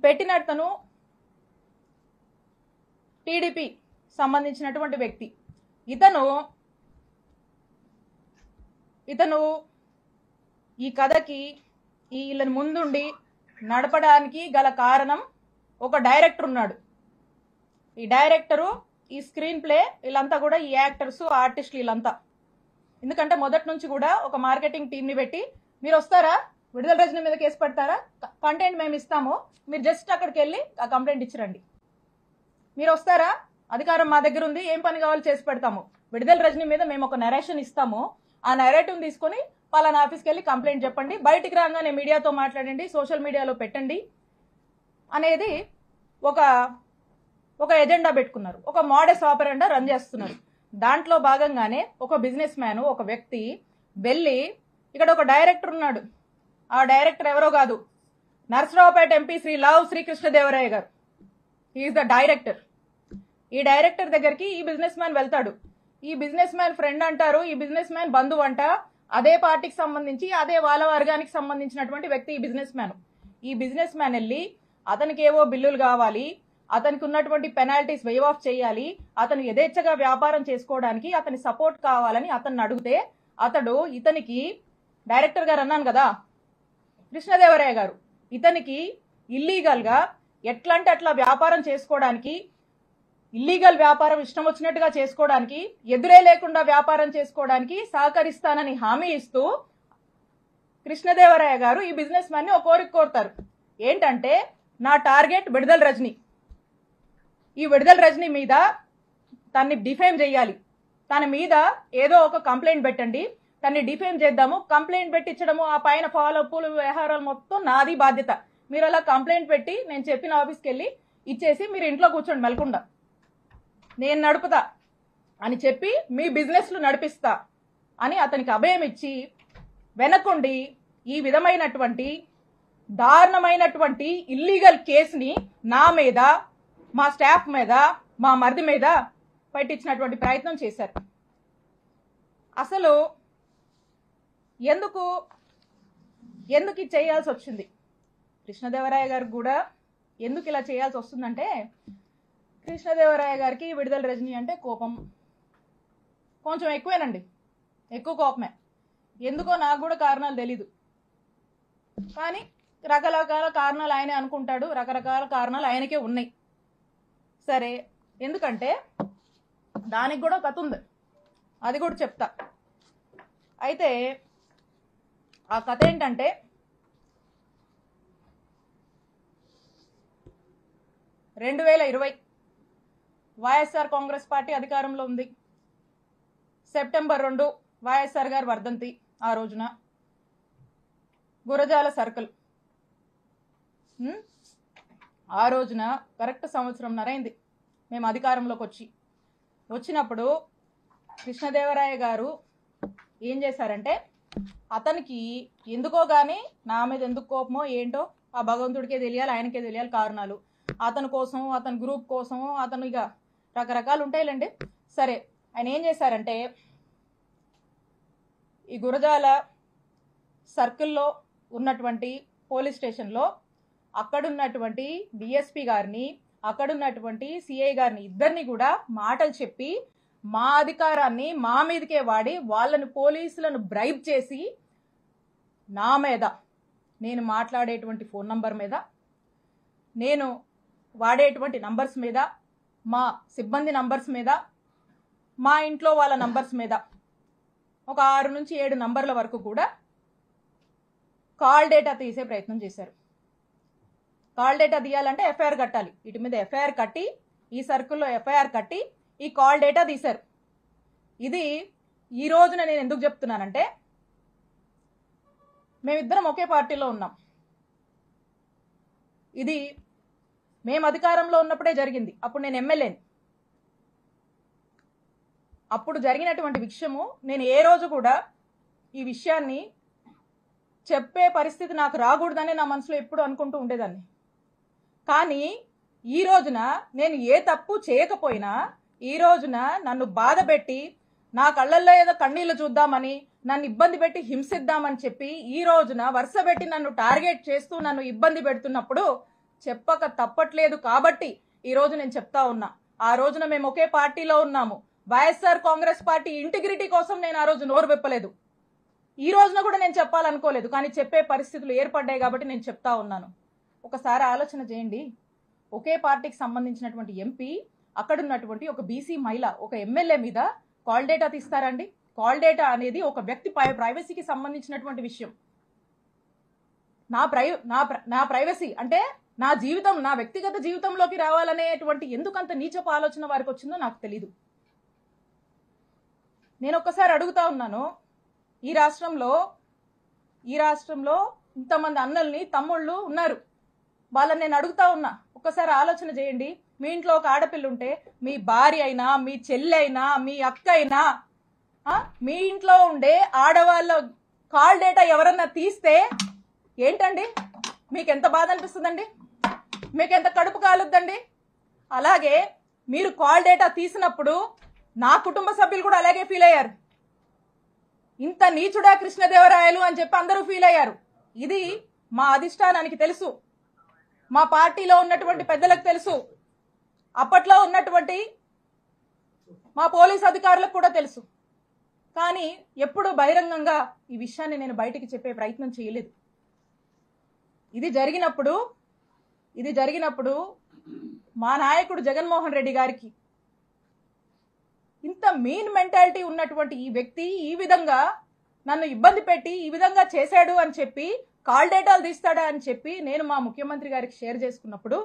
పెట్టినతను TDP సంబంధించినటువంటి వ్యక్తి. ఇతను ఈ కథకి వీళ్ళని ముందుండి నడపడానికి గల కారణం ఒక డైరెక్టర్ ఉన్నాడు. ఈ డైరెక్టరు, ఈ స్క్రీన్ ప్లే, వీళ్ళంతా కూడా ఈ యాక్టర్స్, ఆర్టిస్టులు వీళ్ళంతా. ఎందుకంటే మొదటి నుంచి కూడా ఒక మార్కెటింగ్ టీంని పెట్టి, మీరు వస్తారా, విడుదల రజనీ మీద కేసు పెడతారా, కంటెంట్ మేము ఇస్తాము, మీరు జస్ట్ అక్కడికి వెళ్ళి ఆ కంప్లైంట్ ఇచ్చిరండి, మీరు వస్తారా, అధికారం మా దగ్గర ఉంది, ఏం పని కావాలో చేసి పెడతాము, విడుదల రజనీ మీద మేము ఒక నరేషన్ ఇస్తాము, ఆ నరేటివ్ తీసుకుని పలానా ఆఫీస్కి వెళ్ళి కంప్లైంట్ చెప్పండి, బయటికి రాగానే మీడియాతో మాట్లాడండి, సోషల్ మీడియాలో పెట్టండి అనేది ఒక ఎజెండా పెట్టుకున్నారు. ఒక మోడస్ ఆపరెండా రన్ చేస్తున్నారు. దాంట్లో భాగంగానే ఒక బిజినెస్ మ్యాన్, ఒక వ్యక్తి వెళ్ళి, ఇక్కడ ఒక డైరెక్టర్ ఉన్నాడు, ఆ డైరెక్టర్ ఎవరో కాదు, నర్సరావుపేట ఎంపీ శ్రీ లావు శ్రీకృష్ణదేవరాయ గారు. He's the director. ఈ డైరెక్టర్ దగ్గరికి ఈ బిజినెస్ మ్యాన్ వెళ్తాడు. ఈ బిజినెస్ మ్యాన్ ఫ్రెండ్ అంటారు, ఈ బిజినెస్ మ్యాన్ బంధువు అంట, అదే పార్టీకి సంబంధించి అదే వాళ్ళ వర్గానికి సంబంధించినటువంటి వ్యక్తి ఈ బిజినెస్ మ్యాన్. ఈ బిజినెస్ మ్యాన్ వెళ్ళి అతనికి ఏవో బిల్లులు కావాలి, అతనికి ఉన్నటువంటి పెనాల్టీస్ వేవ్ ఆఫ్ చేయాలి, అతను యథేచ్ఛగా వ్యాపారం చేసుకోవడానికి అతని సపోర్ట్ కావాలని అతన్ని అడిగితే, ఇతనికి డైరెక్టర్ గారు అన్నాను కదా కృష్ణదేవరాయ గారు, ఇతనికి ఇల్లీగల్ గా ఎట్లంటే అట్లా వ్యాపారం చేసుకోవడానికి, ఇల్లీగల్ వ్యాపారం ఇష్టం వచ్చినట్టుగా చేసుకోవడానికి, ఎదురే లేకుండా వ్యాపారం చేసుకోవడానికి సహకరిస్తానని హామీ ఇస్తూ కృష్ణదేవరాయ గారు ఈ బిజినెస్ మ్యాన్ ని ఒక కోరిక కోరుతారు. ఏంటంటే, నా టార్గెట్ విడుదల రజనీ, ఈ విడుదల రజనీ మీద తన్ని డిఫేమ్ చేయాలి, తన మీద ఏదో ఒక కంప్లైంట్ పెట్టండి, తన్ని డిఫేమ్ చేద్దాము, కంప్లైంట్ పెట్టించడము, ఆ పైన ఫాలోఅప్లు వ్యవహారాలు మొత్తం నాది బాధ్యత, మీరు అలా కంప్లైంట్ పెట్టి నేను చెప్పిన ఆఫీస్కి వెళ్ళి ఇచ్చేసి మీరు ఇంట్లో కూర్చోండి మెలకుండా, నేను నడుపుతా అని చెప్పి మీ బిజినెస్లు నడిపిస్తా అని అతనికి అభయం ఇచ్చి వెనకుండి ఈ విధమైనటువంటి దారుణమైనటువంటి ఇల్లీగల్ కేసుని నా మీద, మా స్టాఫ్ మీద, మా మరిది మీద పెట్టించినటువంటి ప్రయత్నం చేశారు. అసలు ఎందుకు ఇది చేయాల్సి వచ్చింది, కృష్ణదేవరాయ గారికి కూడా ఎందుకు ఇలా చేయాల్సి వస్తుందంటే, కృష్ణదేవరాయ గారికి విడుదల రజనీ అంటే కోపం కొంచెం ఎక్కువేనండి, ఎక్కువ కోపమే. ఎందుకో నాకు కూడా కారణాలు తెలీదు, కానీ రకరకాల కారణాలు ఆయనే అనుకుంటాడు, రకరకాల కారణాలు ఆయనకే ఉన్నాయి. సరే, ఎందుకంటే దానికి కూడా కథ ఉంది, అది కూడా చెప్తా. అయితే ఆ కథ ఏంటంటే, వైఎస్ఆర్ కాంగ్రెస్ పార్టీ అధికారంలో ఉంది. సెప్టెంబర్ 2 వైఎస్ఆర్ గారు వర్ధంతి. ఆ రోజున గురజాల సర్కిల్, ఆ రోజున కరెక్ట్ సంవత్సరంన్నర అయింది మేము అధికారంలోకి వచ్చినప్పుడు కృష్ణదేవరాయ గారు ఏం చేశారంటే, అతనికి ఎందుకో గానీ నా మీద ఎందుకు కోపమో ఏంటో ఆ భగవంతుడికే తెలియాలి, ఆయనకే తెలియాలి కారణాలు. అతని కోసం, అతని గ్రూప్ కోసం, అతను ఇక రకరకాలు ఉంటాయిలేండి. సరే, ఆయన ఏం చేశారంటే, ఈ గురజాల సర్కిల్లో ఉన్నటువంటి పోలీస్ స్టేషన్లో అక్కడున్నటువంటి డిఎస్పీ గారిని, అక్కడున్నటువంటి సిఐ గారిని, ఇద్దరిని కూడా మాటలు చెప్పి మా అధికారాన్ని మా మీదకే వాడి వాళ్ళని, పోలీసులను బ్రైబ్ చేసి నా మీద, నేను మాట్లాడేటువంటి ఫోన్ నంబర్ మీద, నేను వాడేటువంటి నంబర్స్ మీద, మా సిబ్బంది నంబర్స్ మీద, మా ఇంట్లో వాళ్ళ నంబర్స్ మీద ఒక 6 నుంచి 7 నంబర్ల వరకు కూడా కాల్ డేటా తీసే ప్రయత్నం చేశారు. కాల్ డేటా తీయాలంటే ఎఫ్ఐఆర్ కట్టాలి, వీటి మీద ఎఫ్ఐఆర్ కట్టి, ఈ సర్కిల్లో ఎఫ్ఐఆర్ కట్టి ఈ కాల్ డేటా తీశారు. ఇది ఈ రోజున నేను ఎందుకు చెప్తున్నానంటే, మేమిద్దరం ఒకే పార్టీలో ఉన్నాం. ఇది మేము అధికారంలో ఉన్నప్పుడే జరిగింది, అప్పుడు నేను ఎమ్మెల్యేని. అప్పుడు జరిగినటువంటి విషయము నేను ఏ రోజు కూడా ఈ విషయాన్ని చెప్పే పరిస్థితి నాకు రాకూడదని నా మనసులో ఎప్పుడు అనుకుంటూ ఉండేదాన్ని. కానీ ఈ రోజున నేను ఏ తప్పు చేయకపోయినా, ఈ రోజున నన్ను బాధ పెట్టి, నా కళ్ళల్లో ఏదో కన్నీళ్లు చూద్దామని, నన్ను ఇబ్బంది పెట్టి హింసిద్దామని చెప్పి ఈ రోజున వరుస పెట్టి నన్ను టార్గెట్ చేస్తూ నన్ను ఇబ్బంది పెడుతున్నప్పుడు చెప్పక తప్పట్లేదు కాబట్టి ఈ రోజు నేను చెప్తా ఉన్నా. ఆ రోజున మేము ఒకే పార్టీలో ఉన్నాము. వైఎస్ఆర్ కాంగ్రెస్ పార్టీ ఇంటిగ్రిటీ కోసం నేను ఆ రోజు నోరు విప్పలేదు. ఈ రోజున కూడా నేను చెప్పాలనుకోలేదు, కానీ చెప్పే పరిస్థితులు ఏర్పడ్డాయి కాబట్టి నేను చెప్తా ఉన్నాను. ఒకసారి ఆలోచన చేయండి. ఒకే పార్టీకి సంబంధించినటువంటి ఎంపీ, అక్కడున్నటువంటి ఒక బీసీ మహిళ, ఒక ఎమ్మెల్యే మీద కాల్ డేటా తీస్తారండి? కాల్ డేటా అనేది ఒక వ్యక్తి ప్రైవసీకి సంబంధించినటువంటి విషయం. నా ప్రైవసీ అంటే నా జీవితం, నా వ్యక్తిగత జీవితంలోకి రావాలనేటువంటి ఎందుకంత నీచపు ఆలోచన వారికి వచ్చిందో నాకు తెలీదు. నేను ఒక్కసారి అడుగుతా ఉన్నాను, ఈ రాష్ట్రంలో ఇంతమంది అన్నల్ని, తమ్ముళ్ళు ఉన్నారు. వాళ్ళని నేను అడుగుతా ఉన్నా, ఒక్కసారి ఆలోచన చేయండి. మీ ఇంట్లో ఒక ఆడపిల్ల ఉంటే, మీ భార్య అయినా, మీ చెల్లి అయినా, మీ అక్క అయినా, మీ ఇంట్లో ఉండే ఆడవాళ్ళ కాల్ డేటా ఎవరన్నా తీస్తే ఏంటండి? మీకు ఎంత బాధ అనిపిస్తుందండి? మీకు ఎంత కడుపు కాలుద్దండి? అలాగే మీరు కాల్ డేటా తీసినప్పుడు నా కుటుంబ సభ్యులు కూడా అలాగే ఫీల్ అయ్యారు. ఇంత నీచుడా కృష్ణదేవరాయలు అని చెప్పి అందరూ ఫీల్ అయ్యారు. ఇది మా అధిష్టానానికి తెలుసు, మా పార్టీలో ఉన్నటువంటి పెద్దలకు తెలుసు, అప్పట్లో ఉన్నటువంటి మా పోలీస్ అధికారులకు కూడా తెలుసు. కానీ ఎప్పుడు బహిరంగంగా ఈ విషయాన్ని నేను బయటికి చెప్పే ప్రయత్నం చేయలేదు. ఇది జరిగినప్పుడు మా నాయకుడు జగన్మోహన్ రెడ్డి గారికి ఇంత మీన్ మెంటాలిటీ ఉన్నటువంటి ఈ వ్యక్తి ఈ విధంగా నన్ను ఇబ్బంది పెట్టి ఈ విధంగా చేశాడు అని చెప్పి, కాల్ డేటాలు తీస్తాడా అని చెప్పి నేను మా ముఖ్యమంత్రి గారికి షేర్ చేసుకున్నప్పుడు,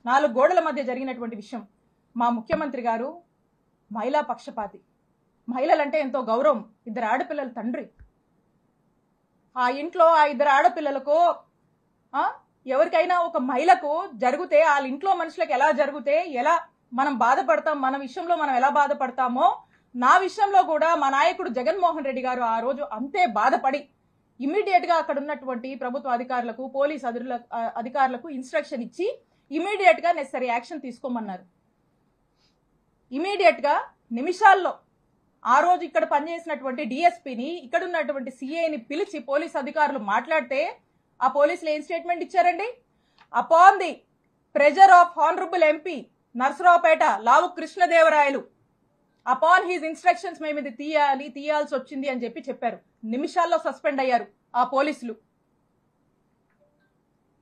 4 గోడల మధ్య జరిగినటువంటి విషయం. మా ముఖ్యమంత్రి గారు మహిళా పక్షపాతి, మహిళలంటే ఎంతో గౌరవం, 2 ఆడపిల్లల తండ్రి. ఆ ఇంట్లో ఆ 2 ఆడపిల్లలకు ఎవరికైనా ఒక మహిళకు జరిగితే, వాళ్ళ ఇంట్లో మనుషులకు ఎలా జరిగితే ఎలా మనం బాధపడతాం, మన విషయంలో మనం ఎలా బాధపడతామో, నా విషయంలో కూడా మా నాయకుడు జగన్మోహన్ రెడ్డి గారు ఆ రోజు అంతే బాధపడి ఇమీడియట్ గా అక్కడ ఉన్నటువంటి ప్రభుత్వ అధికారులకు, పోలీస్ అధికారులకు ఇన్స్ట్రక్షన్ ఇచ్చి ఇమీడియట్ గా నెసరీ యాక్షన్ తీసుకోమన్నారు. ఇమీడియట్ గా నిమిషాల్లో ఆ రోజు ఇక్కడ పనిచేసినటువంటి డిఎస్పీని, ఇక్కడ ఉన్నటువంటి సిఐని పిలిచి పోలీస్ అధికారులు మాట్లాడితే ఆ పోలీసులు ఏం స్టేట్మెంట్ ఇచ్చారండి? Upon the pressure of honourable MP Narasaraopet Lavu Krishnadevarayalu, upon his instructions మేము ఇది తీయాల్సి వచ్చింది అని చెప్పారు. నిమిషాల్లో సస్పెండ్ అయ్యారు ఆ పోలీసులు.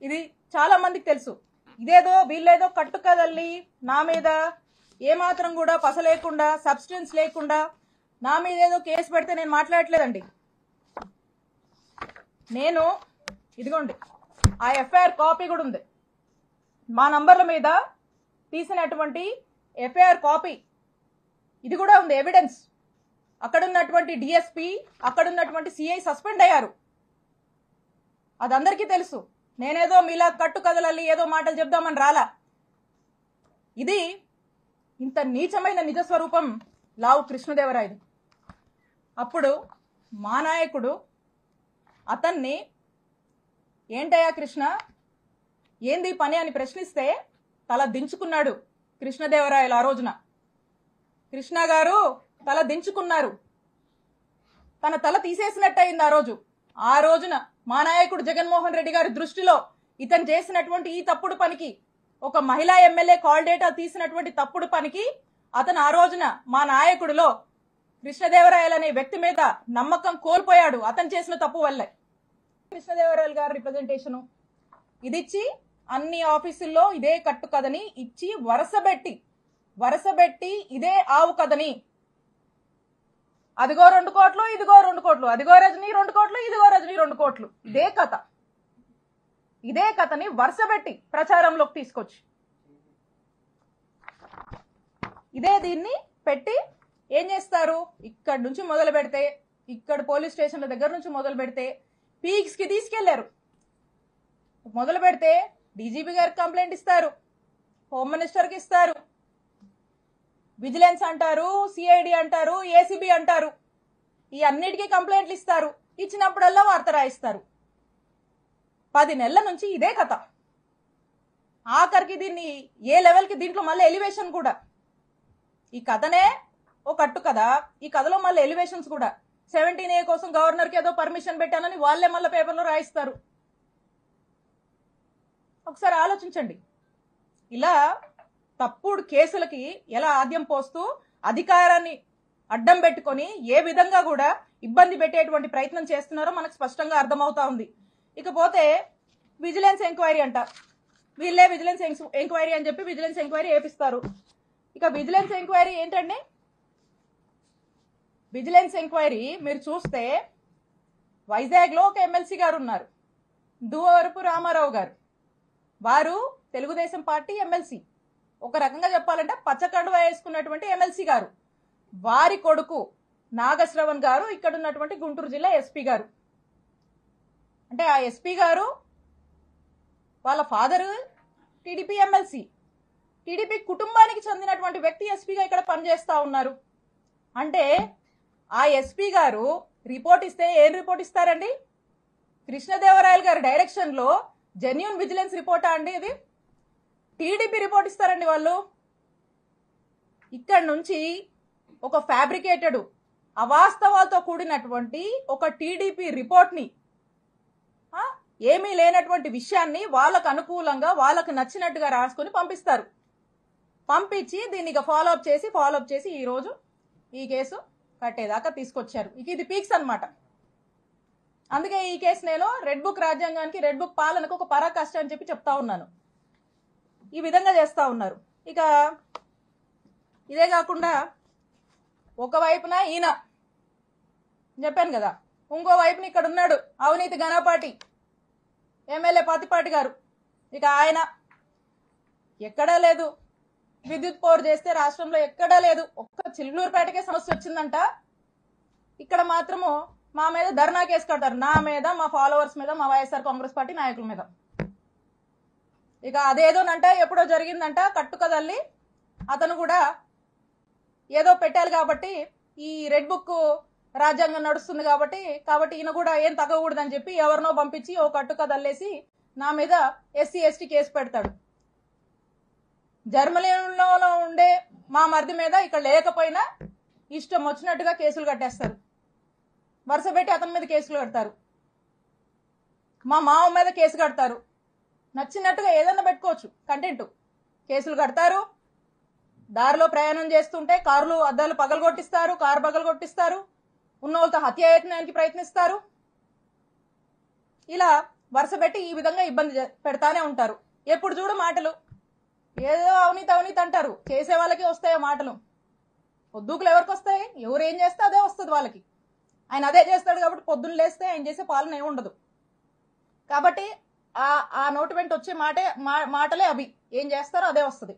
ఇది చాలా మందికి తెలుసు. ఇదేదో వీళ్ళేదో కట్టుకదల్లి నా మీద ఏమాత్రం కూడా పస లేకుండా, సబ్స్టెన్స్ లేకుండా నా మీద ఏదో కేసు పెడితే నేను మాట్లాడట్లేదండి. నేను ఇదిగోండి ఆ ఎఫ్ఐఆర్ కాపీ కూడా ఉంది. మా నంబర్ల మీద తీసినటువంటి ఎఫ్ఐఆర్ కాపీ ఇది కూడా ఉంది, ఎవిడెన్స్. అక్కడున్నటువంటి డిఎస్పీ, అక్కడున్నటువంటి సిఐ సస్పెండ్ అయ్యారు. అదందరికీ తెలుసు. నేనేదో మీలా కట్టు కదలల్లి ఏదో మాటలు చెప్దామని రాలా. ఇది ఇంత నీచమైన నిజస్వరూపం లావు కృష్ణదేవరాయలు. అప్పుడు మా నాయకుడు అతన్ని ఏంటయ్యా కృష్ణ, ఏంది పని అని ప్రశ్నిస్తే తల దించుకున్నాడు కృష్ణదేవరాయలు. ఆ రోజున కృష్ణ గారు తల దించుకున్నారు. తన తల తీసేసినట్టయింది ఆ రోజున మా నాయకుడు జగన్మోహన్ రెడ్డి గారి దృష్టిలో ఇతను చేసినటువంటి ఈ తప్పుడు పనికి, ఒక మహిళా ఎమ్మెల్యే కాల్ డేటా తీసినటువంటి తప్పుడు పనికి అతను ఆ రోజున మా నాయకుడిలో కృష్ణదేవరాయలు అనే వ్యక్తి మీద నమ్మకం కోల్పోయాడు, అతను చేసిన తప్పు వల్లే. కృష్ణదేవరాయలు గారి రిప్రజెంటేషను ఇదిచ్చి అన్ని ఆఫీసుల్లో ఇదే కట్టు కథని ఇచ్చి వరసబెట్టి ఇదే ఆవు కథని, అదిగో 2 కోట్లు, ఇదిగో 2 కోట్లు, అదిగో రజనీ 2 కోట్లు, ఇదిగో రజనీ 2 కోట్లు, ఇదే కథని వరుసబెట్టి ప్రచారంలోకి తీసుకొచ్చి దీన్ని పెట్టి ఏం చేస్తారు? ఇక్కడ నుంచి మొదలు పెడితే, ఇక్కడ పోలీస్ స్టేషన్ల దగ్గర నుంచి మొదలు పెడితే పీక్స్ కి తీసుకెళ్లారు. మొదలు పెడితే డీజీపీ గారికి కంప్లైంట్ ఇస్తారు, హోమ్ మినిస్టర్ కి ఇస్తారు, విజిలెన్స్ అంటారు, సిఐడి అంటారు, ఏసీబీ అంటారు, ఈ అన్నిటికీ కంప్లైంట్లు ఇస్తారు. ఇచ్చినప్పుడల్లా వార్త రాయిస్తారు. 10 నెలల నుంచి ఇదే కథ. ఆఖరికి దీన్ని ఏ లెవెల్కి, దీంట్లో మళ్ళీ ఎలివేషన్ కూడా. ఈ కథనే ఓ కట్టు కదా, ఈ కథలో మళ్ళీ ఎలివేషన్స్ కూడా. 17A కోసం గవర్నర్కి ఏదో పర్మిషన్ పెట్టానని వాళ్ళే మళ్ళీ పేపర్లో రాయిస్తారు. ఒకసారి ఆలోచించండి. ఇలా తప్పుడు కేసులకి ఎలా ఆద్యం పోస్తూ అధికారాన్ని అడ్డం పెట్టుకొని ఏ విధంగా కూడా ఇబ్బంది పెట్టేటువంటి ప్రయత్నం చేస్తున్నారో మనకు స్పష్టంగా అర్థమవుతా ఉంది. ఇకపోతే విజిలెన్స్ ఎంక్వైరీ అంట, వీళ్ళే విజిలెన్స్ ఎంక్వైరీ అని చెప్పి విజిలెన్స్ ఎంక్వైరీ వేపిస్తారు. ఇక విజిలెన్స్ ఎంక్వైరీ ఏంటండి? విజిలెన్స్ ఎంక్వైరీ మీరు చూస్తే వైజాగ్లో ఒక ఎమ్మెల్సీ గారు ఉన్నారు, దువ్వవరపు రామారావు గారు. వారు తెలుగుదేశం పార్టీ ఎమ్మెల్సీ, ఒక రకంగా చెప్పాలంటే పచ్చకండువా వేసుకున్నటువంటి ఎమ్మెల్సీ గారు. వారి కొడుకు నాగశ్రవణ్ గారు ఇక్కడ ఉన్నటువంటి గుంటూరు జిల్లా ఎస్పీ గారు. అంటే ఆ ఎస్పీ గారు వాళ్ళ ఫాదర్ టీడీపీ ఎమ్మెల్సీ, టీడీపీ కుటుంబానికి చెందినటువంటి వ్యక్తి ఎస్పీగా ఇక్కడ పనిచేస్తా ఉన్నారు. అంటే ఆ ఎస్పీ గారు రిపోర్ట్ ఇస్తే ఏం రిపోర్ట్ ఇస్తారండి? కృష్ణదేవరాయలు గారి డైరెక్షన్ లో జెన్యూన్ విజిలెన్స్ రిపోర్టా అండి ఇది? టీడీపీ రిపోర్ట్ ఇస్తారండి వాళ్ళు. ఇక్కడ నుంచి ఒక ఫ్యాబ్రికేటెడ్ అవాస్తవాలతో కూడినటువంటి ఒక టీడీపీ రిపోర్ట్ ని, ఏమీ లేనటువంటి విషయాన్ని వాళ్ళకు అనుకూలంగా వాళ్ళకు నచ్చినట్టుగా రాసుకొని పంపిస్తారు. పంపించి దీన్ని ఫాలోఅప్ చేసి ఈ రోజు ఈ కేసు కట్టేదాకా తీసుకొచ్చారు. ఇక ఇది పీక్స్ అన్నమాట. అందుకే ఈ కేసు నేను రెడ్ బుక్ రాజ్యాంగానికి, రెడ్ బుక్ పాలనకు ఒక పరాకాష్ట అని చెప్పి చెప్తా ఉన్నాను. ఈ విధంగా చేస్తా ఉన్నారు. ఇక ఇదే కాకుండా ఒకవైపున ఈయన చెప్పాను కదా, ఇంకో వైపున ఇక్కడ ఉన్నాడు అవినీతి ఘనపాటి ఎమ్మెల్యే పతిపాటి గారు. ఇక ఆయన ఎక్కడా లేదు, విద్యుత్ పవర్ చేస్తే రాష్ట్రంలో ఎక్కడా లేదు. ఒక్క చిల్లూరుపేటకే సమస్య వచ్చిందంట. ఇక్కడ మాత్రము మా మీద ధర్నా కేసు కడతారు, నా మీద, మా ఫాలోవర్స్ మీద, మా వైఎస్ఆర్ కాంగ్రెస్ పార్టీ నాయకుల మీద. ఇక అదేదోనంట ఎప్పుడో జరిగిందంట, కట్టుకదల్లి అతను కూడా ఏదో పెట్టాలి కాబట్టి ఈ రెడ్ బుక్ రాజ్యాంగం నడుస్తుంది కాబట్టి ఈయన కూడా ఏం తగ్గకూడదని చెప్పి ఎవరినో పంపించి ఓ కట్టుకదల్లేసి నా మీద ఎస్సీ ఎస్టీ కేసు పెడతాడు. జర్మనీలో ఉండే మా మరిది మీద ఇక్కడ లేకపోయినా ఇష్టం వచ్చినట్టుగా కేసులు కట్టేస్తారు. వరుస పెట్టి అతని మీద కేసులు కడతారు, మా మామ మీద కేసు కడతారు. నచ్చినట్టుగా ఏదన్నా పెట్టుకోవచ్చు కంటెంట్. కేసులు కడతారు, దారిలో ప్రయాణం చేస్తుంటే కార్లు అద్దాలు పగలగొట్టిస్తారు, కారు పగలగొట్టిస్తారు, ఉన్న వాళ్ళతో హత్యాయత్నానికి ప్రయత్నిస్తారు. ఇలా వరుస పెట్టి ఈ విధంగా ఇబ్బంది పెడతానే ఉంటారు. ఎప్పుడు చూడు మాటలు, ఏదో అవినీతి అంటారు. చేసే వాళ్ళకి వస్తాయో మాటలు, పొద్దుకులు ఎవరికి వస్తాయి? ఎవరు ఏం చేస్తే అదే వస్తుంది వాళ్ళకి. ఆయన అదే చేస్తాడు కాబట్టి పొద్దున్న లేస్తే ఆయన చేసే పాలన ఏమి ఉండదు. కాబట్టి ఆ నోటి వెంట వచ్చే మాటలే అవి, ఏం చేస్తారో అదే వస్తుంది.